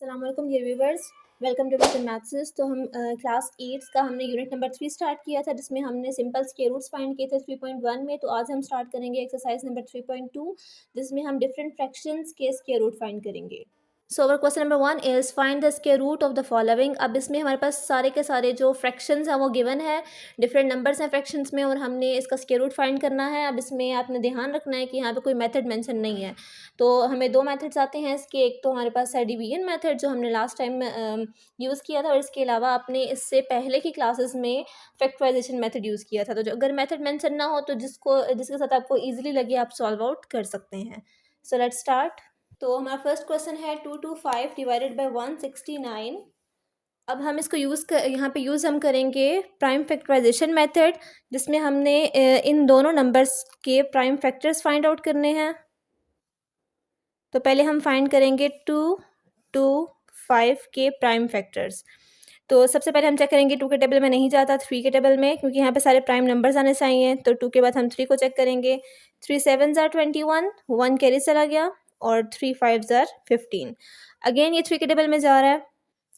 अस्सलाम वालेकुम dear viewers, welcome to Vision Maths. तो हम क्लास 8 का हमने यूनिट नंबर 3 स्टार्ट किया था, जिसमें हमने सिंपल स्क्वायर रूट्स फाइंड किए थे 3.1 में। तो आज हम स्टार्ट करेंगे एक्सरसाइज नंबर 3.2, जिसमें हम डिफरेंट फ्रैक्शंस के स्क्वायर रूट फाइंड करेंगे। So our question number 1 is find the square root of the following. अब इसमें हमारे पास सारे के सारे जो फ्रैक्शंस हैं वो गिवन है, डिफरेंट नंबर्स हैं फ्रैक्शंस में, और हमने इसका स्क्वायर रूट फाइंड करना है। अब इसमें आपने ध्यान रखना है कि यहाँ पे कोई मेथड मेंशन नहीं है। तो हमें दो मेथड्स आते हैं इसके, एक तो हमारे पास है डिवीजन मेथड जो हमने लास्ट टाइम यूज़ किया था, और इसके अलावा आपने इससे पहले की क्लासेस में फैक्टराइजेशन मेथड यूज़ किया था। तो जो अगर मेथड मेंशन ना हो तो जिसके साथ आपको ईजिली लगे आप सॉल्व आउट कर सकते हैं। So let's start. तो हमारा फर्स्ट क्वेश्चन है 225 डिवाइडेड बाय 169। अब हम इसको यहाँ पे यूज़ हम करेंगे प्राइम फैक्टराइजेशन मेथड, जिसमें हमने इन दोनों नंबर्स के प्राइम फैक्टर्स फाइंड आउट करने हैं। तो पहले हम फाइंड करेंगे 225 के प्राइम फैक्टर्स। तो सबसे पहले हम चेक करेंगे 2 के टेबल में नहीं जाता, 3 के टेबल में, क्योंकि यहाँ पे सारे प्राइम नंबर्स आने चाहिए। तो 2 के बाद हम 3 को चेक करेंगे। 3 7s are 21, 1 कैरी चला गया, और 3 5s are 15। अगेन ये 3 के टेबल में जा रहा है,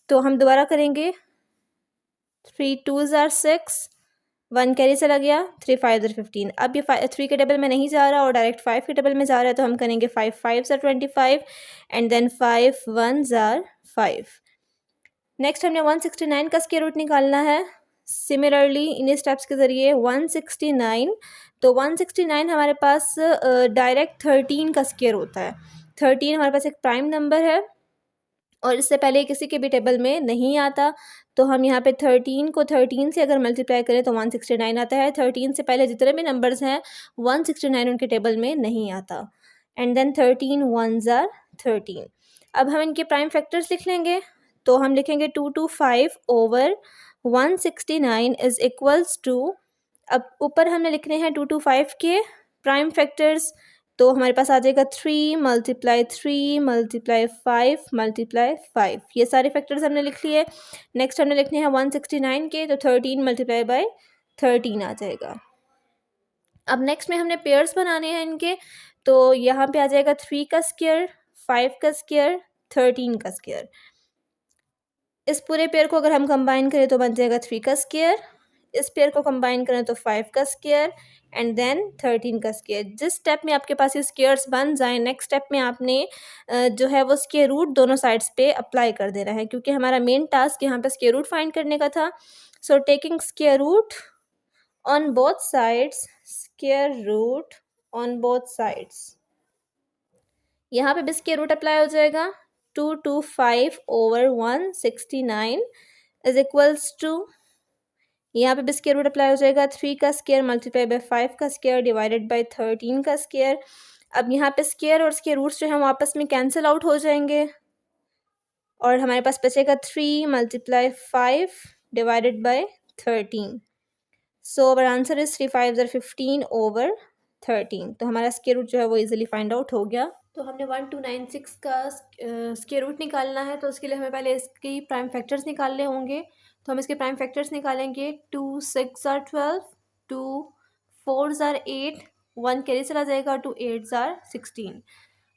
तो हम दोबारा करेंगे। 3 2s are 6, 1 कैरी चला गया, 3 5s are 15। अब ये 3 के टेबल में नहीं जा रहा और डायरेक्ट 5 के टेबल में जा रहा है, तो हम करेंगे 5 5s are 25 and then 5 1s are 5। Next हमने 169 का स्क्वायर रूट निकालना है। सिमिलरली इन स्टेप्स के ज़रिए 169, तो 169 हमारे पास डायरेक्ट 13 का स्क्वायर होता है। 13 हमारे पास एक प्राइम नंबर है और इससे पहले किसी के भी टेबल में नहीं आता, तो हम यहाँ पे 13 को 13 से अगर मल्टीप्लाई करें तो 169 आता है। 13 से पहले जितने भी नंबर्स हैं 169 उनके टेबल में नहीं आता। And then 13 1s are 13। अब हम इनके प्राइम फैक्टर्स लिख लेंगे। तो हम लिखेंगे 225 ओवर 169 इज इक्वल्स टू, अब ऊपर हमने लिखने हैं 225 के प्राइम फैक्टर्स, तो हमारे पास आ जाएगा 3 मल्टीप्लाई 3 मल्टीप्लाई 5 मल्टीप्लाई 5। ये सारे फैक्टर्स हमने लिख लिए। नेक्स्ट हमने लिखने हैं 169 के, तो 13 मल्टीप्लाई बाय 13 आ जाएगा। अब नेक्स्ट में हमने पेयर्स बनाने हैं इनके, तो यहाँ पे आ जाएगा 3 का स्क्वायर, 5 का स्क्वायर, 13 का स्क्वायर। इस पूरे पेयर को अगर हम कंबाइन करें तो बन जाएगा 3 का स्क्वायर, इस पेयर को कंबाइन करें तो 5 का स्क्वायर एंड देन 13 का स्क्वायर। जिस स्टेप में आपके पास ये स्क्वायर्स बन जाए, नेक्स्ट स्टेप में आपने जो है वो स्क्वायर रूट दोनों साइड्स पे अप्लाई कर देना है, क्योंकि हमारा मेन टास्क यहाँ पे स्क्वायर रूट फाइंड करने का था। So taking square root on both sides, square root on both sides, यहाँ पे भी स्क्वायर रूट अप्लाई हो जाएगा। 225 ओवर 169 इज इक्वल्स टू, यहाँ पे भी स्क्वायर रूट अप्लाई हो जाएगा। 3 का स्क्वायर मल्टीप्लाई बाय 5 का स्क्वायर डिवाइडेड बाय 13 का स्क्वायर। अब यहाँ पे स्क्वायर और स्क्वायर रूट्स जो हैं वो आपस में कैंसिल आउट हो जाएंगे और हमारे पास बचेगा 3 multiply 5 divided by 13। So our answer is 3 5s are 15 over 13। तो हमारा स्क्वायर रूट जो है वो इजीली फाइंड आउट हो गया। तो हमने 1296 का स्क्वायर रूट निकालना है, तो उसके लिए हमें पहले इसकी प्राइम फैक्टर्स निकालने होंगे। तो हम इसके प्राइम फैक्टर्स निकालेंगे। 2 6s are 12, 2 4s are 8, 1 carry चला जाएगा, 2 8s are 16।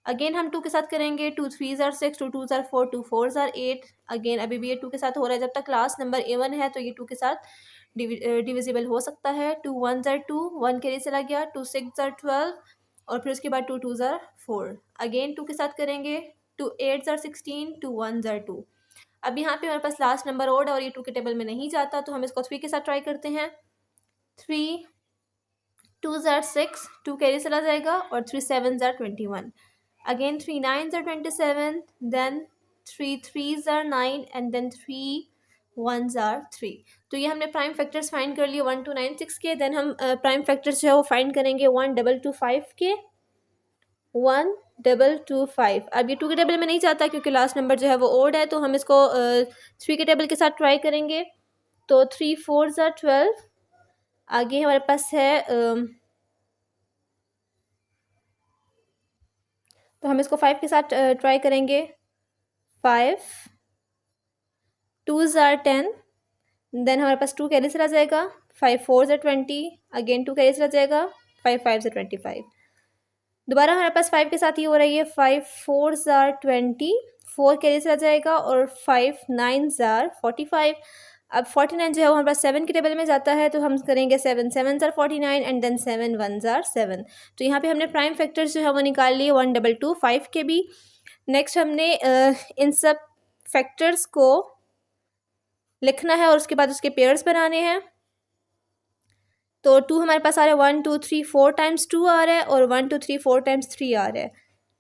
अगेन हम 2 के साथ करेंगे। 2 3s are 6, 2 2s are 4, 2 4s are 8। Again अभी भी ये 2 के साथ हो रहा है, जब तक क्लास नंबर A1 है तो ये 2 के साथ डिविजिबल हो सकता है। 2 1s are 2, 1 कैरी चला गया, 2 6s are 12, और फिर उसके बाद 2 2s are 4। अगेन 2 के साथ करेंगे। 2 8s are 16, 2 1s are 2। अब यहाँ पे हमारे पास लास्ट नंबर ओड है और ये 2 के टेबल में नहीं जाता, तो हम इसको 3 के साथ ट्राई करते हैं। 3 2s are 6, 2 कैरी चला जाएगा, और 3 7s are 21। Again 3 9s are 27, then 3 3s are 9 and then 3 1s are 3। तो ये हमने प्राइम फैक्टर्स फाइंड कर लिए 1296 के। देन हम प्राइम फैक्टर्स जो है वो फाइंड करेंगे 1225 के। 1225। अब ये 2 के टेबल में नहीं जाता क्योंकि लास्ट नंबर जो है वो ओड है, तो हम इसको 3 के टेबल के साथ ट्राई करेंगे। तो 3 4s are 12। आगे हमारे पास है तो हम इसको 5 के साथ ट्राई करेंगे। 5 2s are 10, देन हमारे पास 2 कैरी चला जाएगा। 5 4s are 20, अगेन 2 कैरी चला जाएगा। 5 5s are 25। दोबारा हमारे पास 5 के साथ ही हो रही है। 5 4s are 20, 4 कैरी से आ जाएगा और 5 9 ज़ार 45। अब 49 जो है वो हमारे पास 7 के टेबल में जाता है, तो हम करेंगे 7 7 ज़ार 49 एंड देन 7 1 ज़ार 7। तो यहाँ पे हमने प्राइम फैक्टर्स जो है वो निकाल लिए 1 2 2 5 के भी। नेक्स्ट हमने इन सब फैक्टर्स को लिखना है और उसके बाद उसके पेयर्स बनाने हैं। तो 2 हमारे पास आ रहा है 1 2 3 4 टाइम्स 2 आ रहा है और 1 2 3 4 टाइम्स 3 आ रहा है।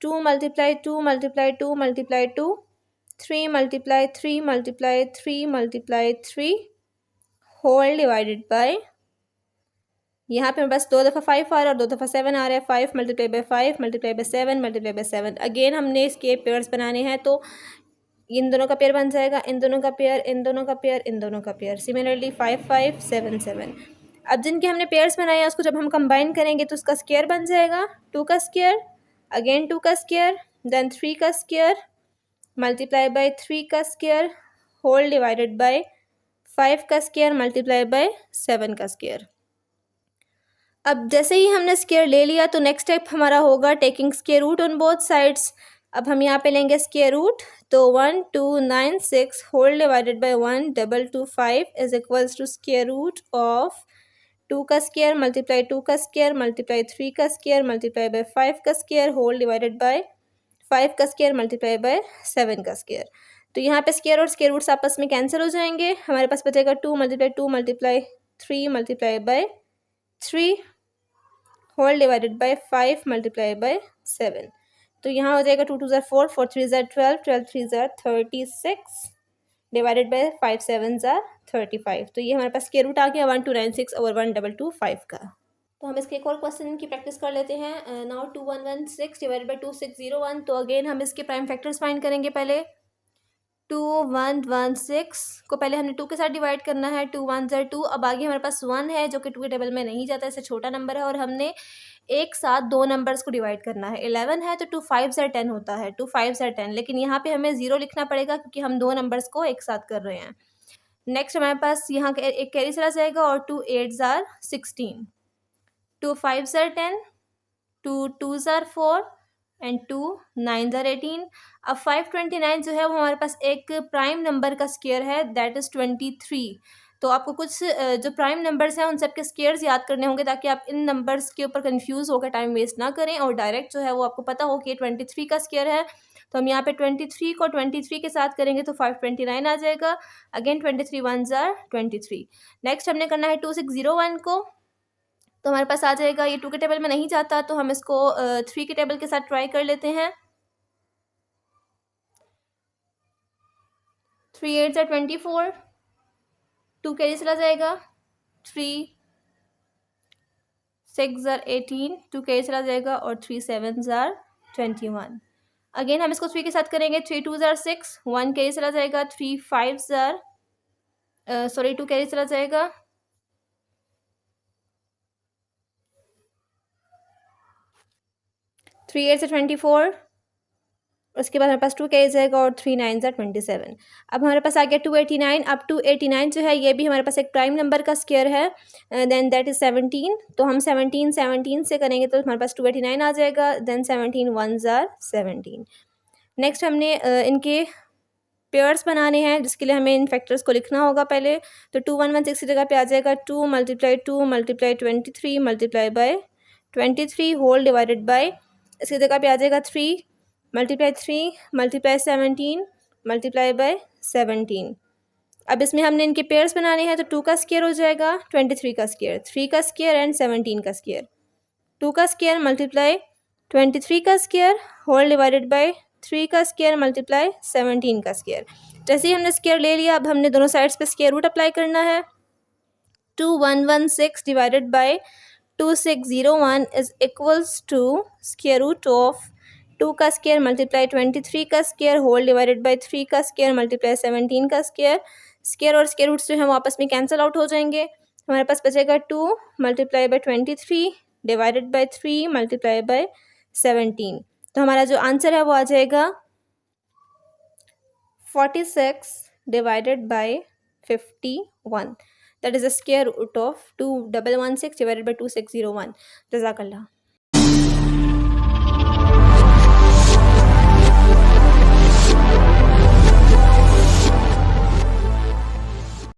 2 multiply 2 multiply 2 multiply 2, 3 multiply 3 multiply 3 multiply 3 whole divided by, यहाँ पे बस 2 दफ़ा 5 आ रहा है और 2 दफ़ा 7 आ रहा है। 5 multiply bye 5 multiply by 7 multiply by 7। Again हमने इसके पेयर्स बनाने हैं, तो इन दोनों का पेयर बन जाएगा, इन दोनों का पेयर, इन दोनों का पेयर, इन दोनों का पेयर। सिमिलरली 5 5 7 7। अब जिनके हमने पेयर्स बनाए हैं उसको जब हम कंबाइन करेंगे तो उसका स्क्वायर बन जाएगा 2 का स्क्वायर, अगेन 2 का स्क्वायर, देन 3 का स्क्वायर मल्टीप्लाई बाय 3 का स्क्वायर होल डिवाइडेड बाय 5 का स्क्वायर मल्टीप्लाई बाय 7 का स्क्वायर। अब जैसे ही हमने स्क्वायर ले लिया तो नेक्स्ट स्टेप हमारा होगा taking square root on both sides. अब हम यहाँ पे लेंगे स्क्वायर रूट, तो 1 2 9 6 whole divided by 1 2 2 5 is equals to square root of 2 का स्क्वायर मल्टीप्लाई 2 का स्क्वायर मल्टीप्लाई 3 का स्क्वायर मल्टीप्लाई बाय 5 का स्क्वायर होल डिवाइडेड बाय 5 का स्क्वायर मल्टीप्लाई बाय 7 का स्क्वायर। तो यहाँ पे स्क्वायर और स्क्वायर रूट्स आपस में कैंसिल हो जाएंगे, हमारे पास बचेगा 2 multiply 3 multiply by 3 whole divided by 5 multiply by 7। तो यहाँ हो जाएगा 2 2 ज़ार 4 4 3 ज़ार 12 12 3 ज़ार 36 डिवाइडेड बाय 5 7 ज़ार 35। तो ये हमारे पास स्क्वायर रूट आ गया 1296 और 1225 का। तो हम इसके एक और क्वेश्चन की प्रैक्टिस कर लेते हैं। Now 2116 divided by 2601। तो अगेन हम इसके प्राइम फैक्टर्स फाइंड करेंगे। पहले 2116 को पहले हमने 2 के साथ डिवाइड करना है, 2 1 ज़ार 2। अब आगे हमारे पास 1 है जो कि 2 के टेबल में नहीं जाता, इससे छोटा नंबर है और हमने एक साथ 2 नंबर्स को डिवाइड करना है। 11 है तो 2 5 ज़ार 10 होता है, 2 5 ज़ार 10, लेकिन यहाँ पे हमें 0 लिखना पड़ेगा क्योंकि हम 2 नंबर्स को एक साथ कर रहे हैं। नेक्स्ट हमारे पास यहाँ एक कैरी चला जाएगा और 2 8 ज़ार 16, 2 5 ज़ार 10, 2 2 ज़ार 4 एंड 2 9 ज़ार 18। अब 529 जो है वो हमारे पास एक प्राइम नंबर का स्क्वायर है, दैट इज़ 23। तो आपको कुछ जो प्राइम नंबर्स हैं उन सब के स्क्वायर्स याद करने होंगे ताकि आप इन नंबर्स के ऊपर कंफ्यूज होकर टाइम वेस्ट ना करें और डायरेक्ट जो है वो आपको पता हो कि 23 का स्क्वायर है। तो हम यहाँ पे 23 को 23 के साथ करेंगे तो 529 आ जाएगा। अगेन 23 1 ज़ार 23। नेक्स्ट हमने करना है 2601 को, तो हमारे पास आ जाएगा, ये 2 के टेबल में नहीं जाता तो हम इसको 3 के टेबल के साथ ट्राई कर लेते हैं। 3 8 ज़ार 24, 2 कैरी चला जाएगा, 3 6 ज़ार 18, 2 कैरी चला जाएगा और 3 7 ज़ार 21। अगेन हम इसको 3 के साथ करेंगे, 3 2 ज़ार 6, 1 कैरी चला जाएगा, 3 5 ज़ार 2 कैरी चला जाएगा, 3 8 ज़ार 24, उसके बाद हमारे पास 2 कैरी जाएगा और 3 9 ज़ार 27। अब हमारे पास आ गया 289। अब 289 जो है ये भी हमारे पास एक प्राइम नंबर का स्क्वायर है, देन दैट इज़ 17। तो हम 17 से करेंगे तो हमारे पास 289 आ जाएगा, देन 17 1 ज़ार 17। नेक्स्ट हमने इनके पेयर्स बनाने हैं जिसके लिए हमें इन फैक्टर्स को लिखना होगा पहले। तो 2116 की जगह पे आ जाएगा 2 multiply 23 multiply by 23 whole divided by, इसकी जगह पे आ जाएगा 3 मल्टीप्लाई 17 मल्टीप्लाई बाय 17। अब इसमें हमने इनके पेयर्स बनाने हैं तो 2 का स्क्वायर हो जाएगा 23 का स्क्वायर, 3 का स्क्वायर एंड 17 का स्क्वायर, 2 का स्क्वायर मल्टीप्लाई 23 का स्क्वायर होल डिवाइडेड बाय 3 का स्क्वायर मल्टीप्लाई 17 का स्क्वायर। जैसे ही हमने स्क्वायर ले लिया अब हमने दोनों साइड्स पे स्क्वायर रूट अप्लाई करना है। 2116 divided by 2601 is equals to square root of 2 का स्क्वायर मल्टीप्लाई 23 का स्क्वायर होल डिवाइडेड बाय 3 का स्क्वायर मल्टीप्लाई 17 का स्क्वायर। स्क्वायर और स्क्वायर रूट्स जो हैं वो आपस में कैंसिल आउट हो जाएंगे, हमारे पास बचेगा 2 multiply by 23 divided by 3 multiply bye 17। तो हमारा जो आंसर है वो आ जाएगा 46 divided by 51, that is the square root of 2116 divided by 2601। जज़ाकल्लाह।